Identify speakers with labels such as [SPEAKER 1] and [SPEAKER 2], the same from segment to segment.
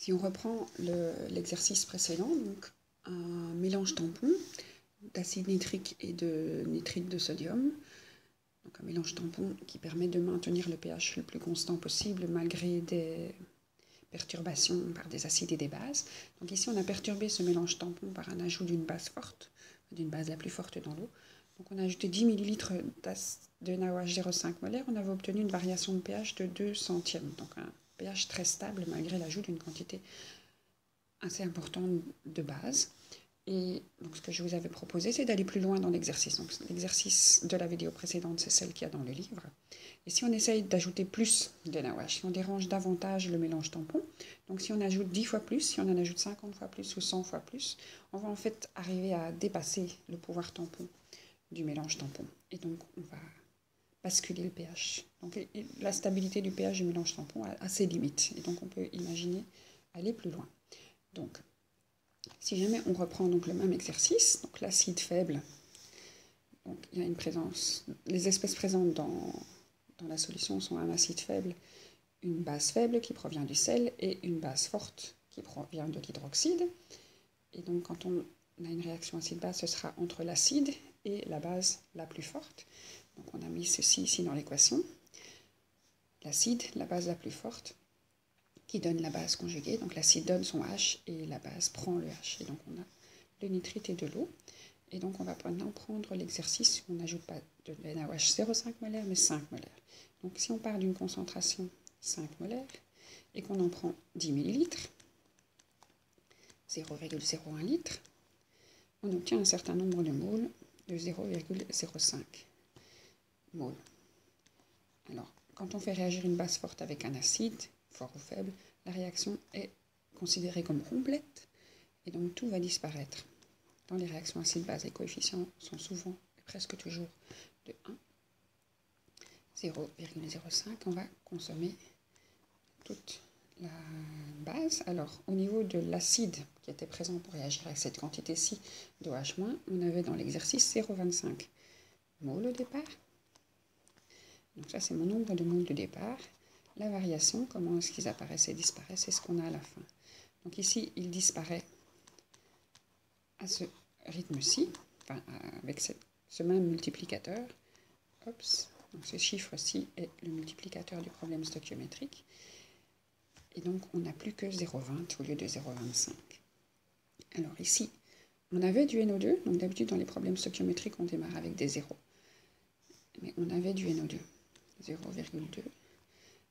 [SPEAKER 1] Si on reprend l'exercice précédent, donc un mélange tampon d'acide nitrique et de nitrite de sodium, donc un mélange tampon qui permet de maintenir le pH le plus constant possible malgré des perturbations par des acides et des bases. Donc ici on a perturbé ce mélange tampon par un ajout d'une base forte, d'une base la plus forte dans l'eau. Donc on a ajouté 10 ml de NaOH 0,5 molaire, on avait obtenu une variation de pH de 2 centièmes, donc un pH très stable malgré l'ajout d'une quantité assez importante de base. Et donc ce que je vous avais proposé, c'est d'aller plus loin dans l'exercice. Donc l'exercice de la vidéo précédente, c'est celle qu'il y a dans le livre. Et si on essaye d'ajouter plus de NaOH, si on dérange davantage le mélange tampon, donc si on ajoute 10 fois plus, si on en ajoute 50 fois plus ou 100 fois plus, on va en fait arriver à dépasser le pouvoir tampon du mélange tampon. Et donc on va basculer le pH. Donc la stabilité du pH du mélange tampon a ses limites. Et donc on peut imaginer aller plus loin. Donc si jamais on reprend donc le même exercice, donc l'acide faible, donc il y a une présence, les espèces présentes dans la solution sont un acide faible, une base faible qui provient du sel et une base forte qui provient de l'hydroxyde. Et donc quand on a une réaction acide-base, ce sera entre l'acide et la base la plus forte. Donc on a mis ceci ici dans l'équation. L'acide, la base la plus forte, qui donne la base conjuguée. Donc l'acide donne son H et la base prend le H. Et donc on a le nitrite et de l'eau. Et donc on va maintenant prendre l'exercice où on n'ajoute pas de NaOH 0,5 molaire mais 5 molaires. Donc si on part d'une concentration 5 molaires et qu'on en prend 10 ml, 0,01 litre, on obtient un certain nombre de moles de 0,05 moles. Alors, quand on fait réagir une base forte avec un acide, fort ou faible, la réaction est considérée comme complète et donc tout va disparaître. Dans les réactions acide-base, les coefficients sont souvent et presque toujours de 1. 0,05, on va consommer toute la base. Alors, au niveau de l'acide qui était présent pour réagir avec cette quantité-ci d'OH-, on avait dans l'exercice 0,25 moles au départ. Donc ça, c'est mon nombre de moles de départ. La variation, comment est-ce qu'ils apparaissent et disparaissent, c'est ce qu'on a à la fin. Donc ici, il disparaît à ce rythme-ci, enfin, avec ce même multiplicateur. Oups. Donc ce chiffre-ci est le multiplicateur du problème stoichiométrique. Et donc on n'a plus que 0,20 au lieu de 0,25. Alors ici, on avait du NO2. Donc d'habitude dans les problèmes stoichiométriques, on démarre avec des zéros. Mais on avait du NO2, 0,2.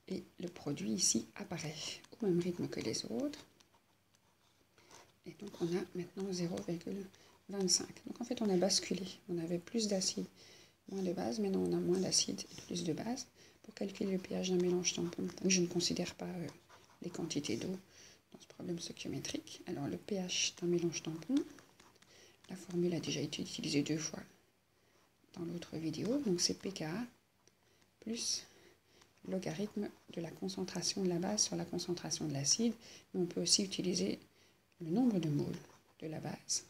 [SPEAKER 1] Et le produit ici apparaît au même rythme que les autres. Et donc on a maintenant 0,25. Donc en fait on a basculé. On avait plus d'acide, moins de base. Maintenant on a moins d'acide et plus de base. Pour calculer le pH d'un mélange tampon, je ne considère pas les quantités d'eau dans ce problème stoichiométrique. Alors le pH d'un mélange tampon, la formule a déjà été utilisée 2 fois dans l'autre vidéo. Donc c'est pKa plus logarithme de la concentration de la base sur la concentration de l'acide. Mais on peut aussi utiliser le nombre de moles de la base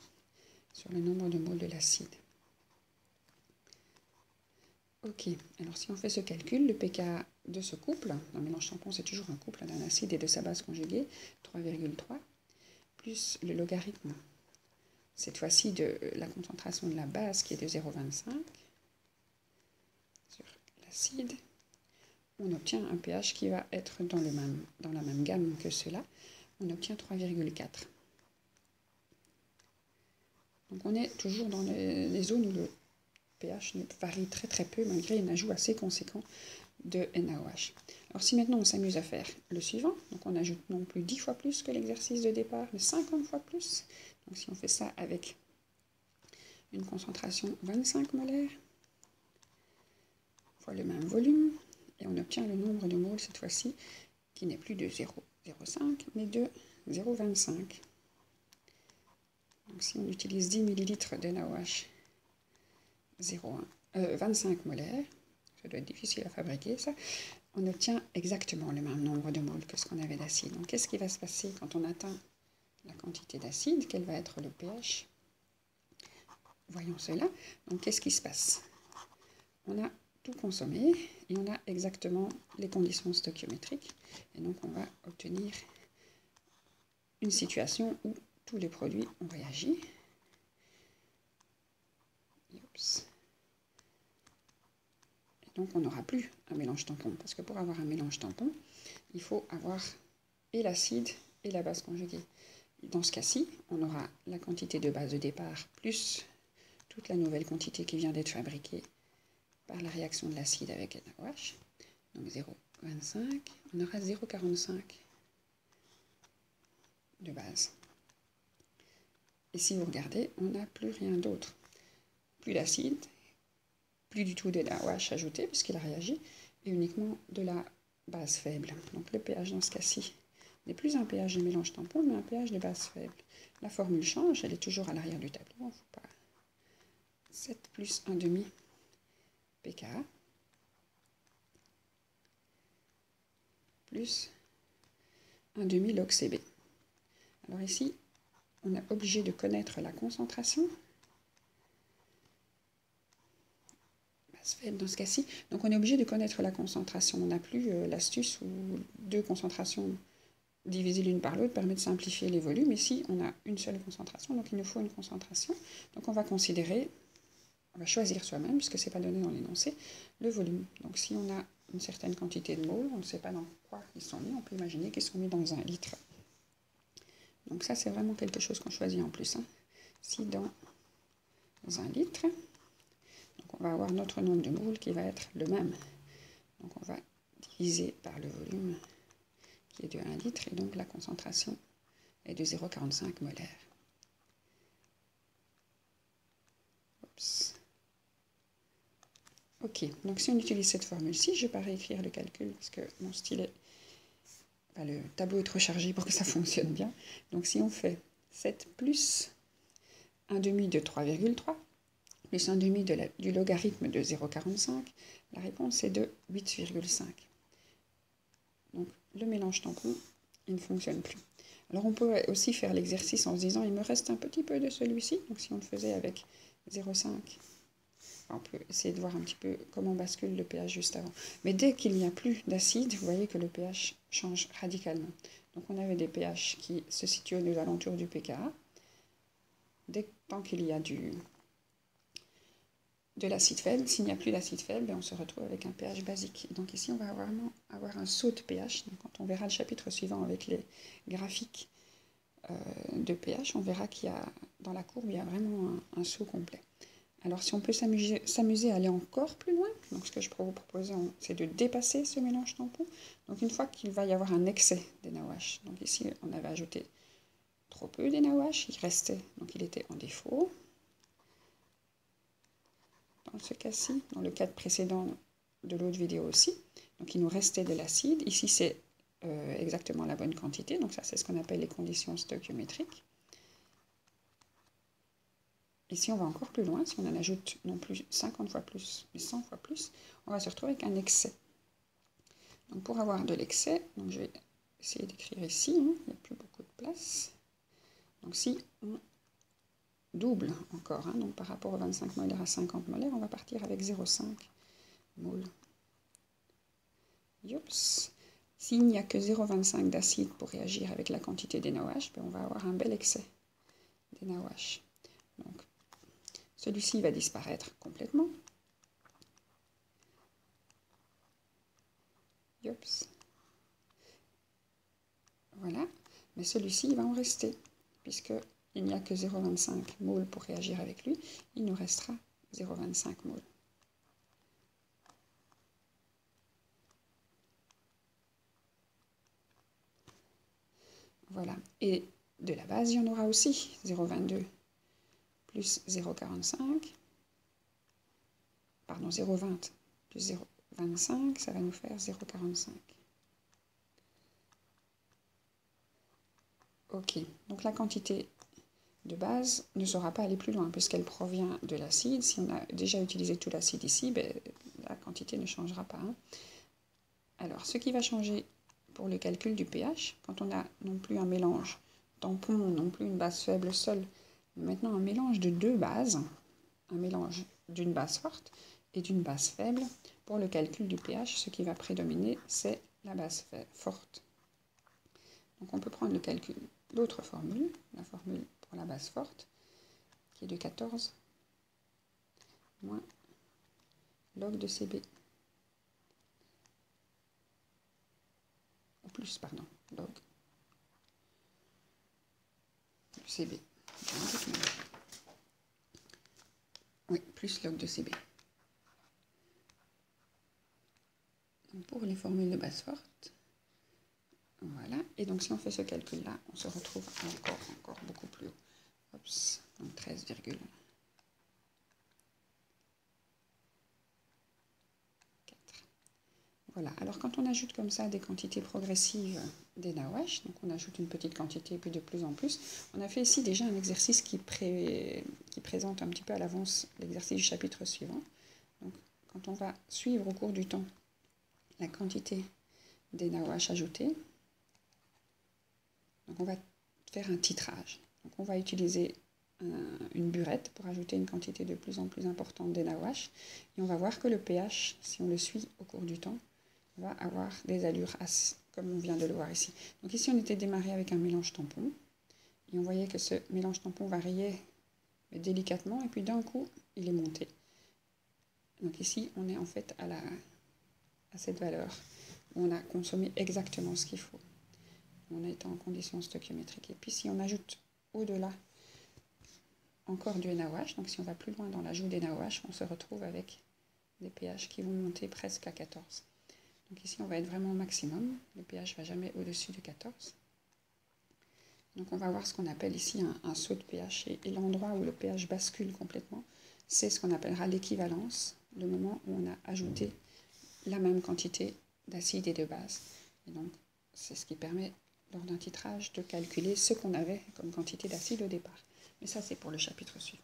[SPEAKER 1] sur le nombre de moles de l'acide. Ok, alors si on fait ce calcul, le pKa de ce couple, dans le mélange tampon c'est toujours un couple d'un acide et de sa base conjuguée, 3,3, plus le logarithme, cette fois-ci de la concentration de la base qui est de 0,25 sur l'acide, on obtient un pH qui va être dans la même gamme que cela, on obtient 3,4. Donc on est toujours dans les zones où le pH varie très très peu malgré un ajout assez conséquent de NaOH. Alors si maintenant on s'amuse à faire le suivant, donc on ajoute non plus 10 fois plus que l'exercice de départ, mais 50 fois plus. Donc si on fait ça avec une concentration 25 molaires, fois le même volume, et on obtient le nombre de moles cette fois-ci, qui n'est plus de 0,05, mais de 0,25. Donc si on utilise 10 ml de NaOH 25 molaires, ça doit être difficile à fabriquer ça, on obtient exactement le même nombre de moles que ce qu'on avait d'acide. Donc qu'est-ce qui va se passer quand on atteint la quantité d'acide? Quel va être le pH? Voyons cela. Donc qu'est-ce qui se passe? On a tout consommé et on a exactement les conditions stoichiométriques. Et donc on va obtenir une situation où tous les produits ont réagi. Oups. Et donc on n'aura plus un mélange tampon, parce que pour avoir un mélange tampon, il faut avoir et l'acide et la base conjuguée. Dans ce cas-ci, on aura la quantité de base de départ plus toute la nouvelle quantité qui vient d'être fabriquée par la réaction de l'acide avec NaOH. Donc 0,25, on aura 0,45 de base. Et si vous regardez, on n'a plus rien d'autre. Plus d'acide, plus du tout de NaOH ajouté puisqu'il a réagi, et uniquement de la base faible. Donc le pH dans ce cas-ci n'est plus un pH de mélange tampon, mais un pH de base faible. La formule change, elle est toujours à l'arrière du tableau. Faut pas... 7 plus 1,5 pKa plus 1,5 log Cb. Alors ici, on est obligé de connaître la concentration. Base faible dans ce cas-ci. Donc on est obligé de connaître la concentration. On n'a plus l'astuce où deux concentrations diviser l'une par l'autre permet de simplifier les volumes. Ici, on a une seule concentration, donc il nous faut une concentration. Donc on va considérer, on va choisir soi-même, puisque ce n'est pas donné dans l'énoncé, le volume. Donc si on a une certaine quantité de moles, on ne sait pas dans quoi ils sont mis, on peut imaginer qu'ils sont mis dans 1 litre. Donc ça, c'est vraiment quelque chose qu'on choisit en plus. Hein. Si dans 1 litre, donc on va avoir notre nombre de moles qui va être le même. Donc on va diviser par le volume qui est de 1 litre, et donc la concentration est de 0,45 molaire. Oups. Ok, donc si on utilise cette formule-ci, je ne vais pas réécrire le calcul parce que mon stylet, le tableau est trop chargé pour que ça fonctionne bien. Donc si on fait 7 plus 1,5 de 3,3 plus 1,5 du logarithme de 0,45, la réponse est de 8,5. Donc le mélange tampon, il ne fonctionne plus. Alors on peut aussi faire l'exercice en se disant, il me reste un petit peu de celui-ci. Donc si on le faisait avec 0,5, on peut essayer de voir un petit peu comment bascule le pH juste avant. Mais dès qu'il n'y a plus d'acide, vous voyez que le pH change radicalement. Donc on avait des pH qui se situaient aux alentours du pKa. Tant qu'il y a de l'acide faible, s'il n'y a plus d'acide faible, on se retrouve avec un pH basique. Donc ici, on va vraiment avoir un saut de pH. Donc quand on verra le chapitre suivant avec les graphiques de pH, on verra qu'il y a, dans la courbe, il y a vraiment un saut complet. Alors si on peut s'amuser à aller encore plus loin, donc ce que je peux vous proposer, c'est de dépasser ce mélange tampon. Donc une fois qu'il va y avoir un excès d'NaOH, donc ici on avait ajouté trop peu d'NaOH, il restait, donc il était en défaut. Dans ce cas-ci, dans le cadre précédent de l'autre vidéo aussi, donc il nous restait de l'acide. Ici c'est exactement la bonne quantité, donc ça c'est ce qu'on appelle les conditions stoichiométriques. Ici, on va encore plus loin. Si on en ajoute non plus 50 fois plus, mais 100 fois plus, on va se retrouver avec un excès. Donc, pour avoir de l'excès, je vais essayer d'écrire ici. Hein, il n'y a plus beaucoup de place. Donc, si on double encore, hein, donc par rapport aux 25 molaires à 50 molaires, on va partir avec 0,5 mol. Youps. S'il n'y a que 0,25 d'acide pour réagir avec la quantité d'NaOH, on va avoir un bel excès d'NaOH. Donc, celui-ci va disparaître complètement. Oups. Voilà. Mais celui-ci, va en rester. Puisqu'il n'y a que 0,25 mol pour réagir avec lui, il nous restera 0,25 mol. Voilà. Et de la base, il y en aura aussi 0,22 plus 0,45. Pardon, 0,20 plus 0,25, ça va nous faire 0,45. Ok, donc la quantité de base ne saura pas aller plus loin puisqu'elle provient de l'acide. Si on a déjà utilisé tout l'acide ici, la quantité ne changera pas. Hein. Alors, ce qui va changer pour le calcul du pH, quand on n'a non plus un mélange tampon, non plus une base faible seule, mais maintenant un mélange de deux bases, un mélange d'une base forte et d'une base faible, pour le calcul du pH, ce qui va prédominer, c'est la base forte. Donc on peut prendre le calcul l'autre formule, la formule pour la base forte, qui est de 14 moins log de CB. Ou plus, pardon, log de CB. Oui, plus log de CB. Donc pour les formules de base forte, voilà. Et donc si on fait ce calcul-là, on se retrouve encore beaucoup plus haut. Oups, donc 13,4. Voilà, alors quand on ajoute comme ça des quantités progressives des nawash, donc on ajoute une petite quantité puis de plus en plus, on a fait ici déjà un exercice qui présente un petit peu à l'avance l'exercice du chapitre suivant. Donc quand on va suivre au cours du temps la quantité des nawash ajoutés, donc on va faire un titrage. Donc on va utiliser une burette pour ajouter une quantité de plus en plus importante des nawash, et on va voir que le pH, si on le suit au cours du temps, va avoir des allures comme on vient de le voir ici. Donc ici on était démarré avec un mélange tampon, et on voyait que ce mélange tampon variait délicatement, et puis d'un coup il est monté. Donc ici on est en fait à cette valeur où on a consommé exactement ce qu'il faut. On est en conditions stoichiométriques. Et puis si on ajoute au-delà encore du NaOH, donc si on va plus loin dans l'ajout des NaOH, on se retrouve avec des pH qui vont monter presque à 14. Donc ici on va être vraiment au maximum, le pH ne va jamais au-dessus de 14. Donc on va voir ce qu'on appelle ici un saut de pH, et l'endroit où le pH bascule complètement, c'est ce qu'on appellera l'équivalence, le moment où on a ajouté la même quantité d'acide et de base. Et donc c'est ce qui permet lors d'un titrage de calculer ce qu'on avait comme quantité d'acide au départ. Mais ça c'est pour le chapitre suivant.